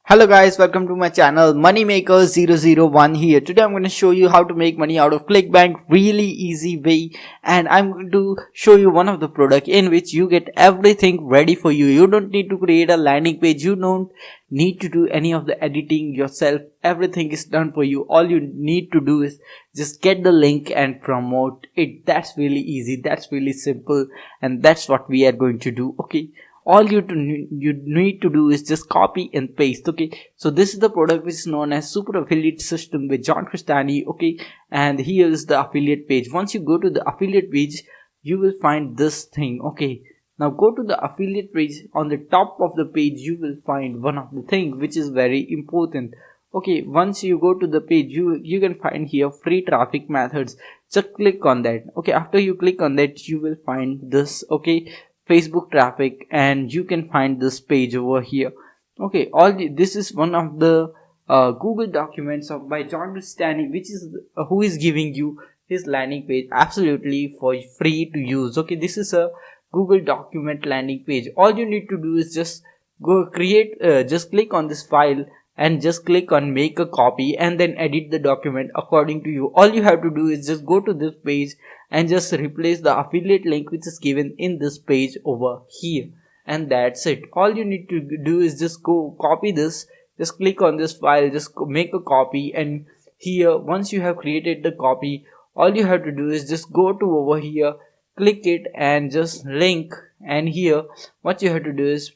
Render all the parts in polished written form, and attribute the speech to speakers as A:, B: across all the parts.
A: Hello guys, welcome to my channel Moneymaker001 here. Today I'm going to show you how to make money out of clickbank really easy way, and I'm going to show you one of the product in which you get everything ready for you. You don't need to create a landing page, you don't need to do any of the editing yourself. Everything is done for you. All you need to do is just get the link and promote it. That's really easy, that's really simple, and that's what we are going to do. Okay, all you need to do is just copy and paste. Okay, so this is the product which is known as super affiliate system with John Christiani. Okay, and here is the affiliate page. Once you go to the affiliate page, you will find this thing. Okay, now go to the affiliate page. On the top of the page you will find one of the things which is very important. Okay, once you go to the page, you can find here free traffic methods. Just click on that. Okay, after you click on that, you will find this. Okay, Facebook traffic, and you can find this page over here. Okay, this is one of the Google documents by John Stanley, which is who is giving you his landing page absolutely for free to use. Okay, this is a Google document landing page. All you need to do is just go create, just click on this file and just click on make a copy and then edit the document according to you. All you have to do is just go to this page and just replace the affiliate link which is given in this page over here, and that's it. All you need to do is just go copy this, just click on this file, just make a copy, and here once you have created the copy, all you have to do is just go to over here, click it and just link, and here what you have to do is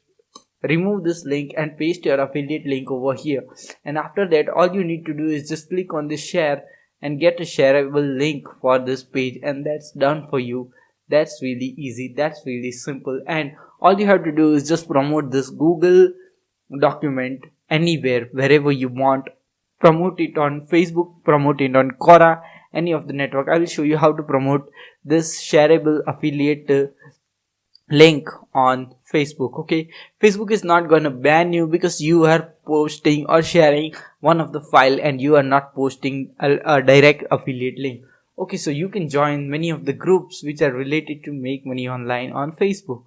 A: remove this link and paste your affiliate link over here. And after that, all you need to do is just click on this share and get a shareable link for this page, and that's done for you. That's really easy, that's really simple, and all you have to do is just promote this Google document anywhere, wherever you want. Promote it on Facebook, promote it on Quora, any of the network. I will show you how to promote this shareable affiliate link on Facebook. Okay, Facebook is not gonna ban you because you are posting or sharing one of the file and you are not posting a direct affiliate link. Okay, so you can join many of the groups which are related to make money online on Facebook.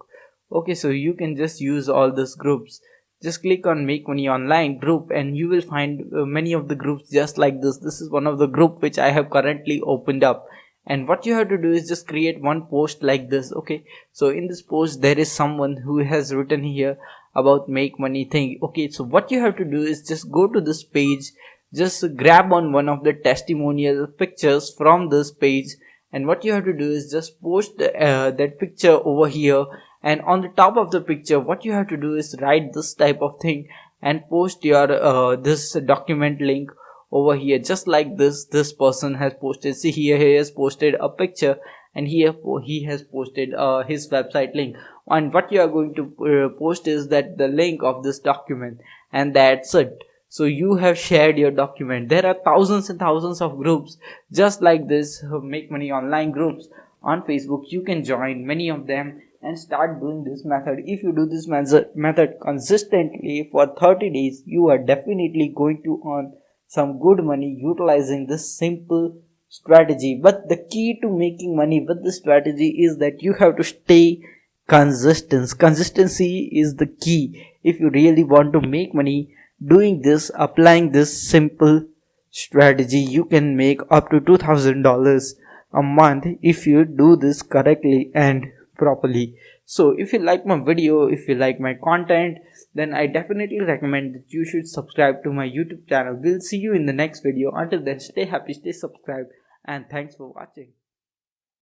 A: Okay, so you can just use all those groups. Just click on make money online group and you will find many of the groups just like this. This is one of the group which I have currently opened up, and what you have to do is just create one post like this. Okay, so in this post there is someone who has written here about make money thing. Okay, so what you have to do is just go to this page, just grab on one of the testimonial pictures from this page, and what you have to do is just post that picture over here, and on the top of the picture what you have to do is write this type of thing and post your this document link over here, just like this person has posted. See here, he has posted a picture, and here he has posted his website link, and what you are going to post is that the link of this document, and that's it. So you have shared your document. There are thousands and thousands of groups just like this, make money online groups on Facebook. You can join many of them and start doing this method. If you do this method consistently for 30 days, you are definitely going to earn some good money utilizing this simple strategy. But the key to making money with this strategy is that you have to stay consistent. Consistency is the key. If you really want to make money doing this, applying this simple strategy, you can make up to $2,000 a month if you do this correctly and properly. So if you like my video, if you like my content, then I definitely recommend that you should subscribe to my YouTube channel. We'll see you in the next video. Until then, stay happy, stay subscribed, and thanks for watching.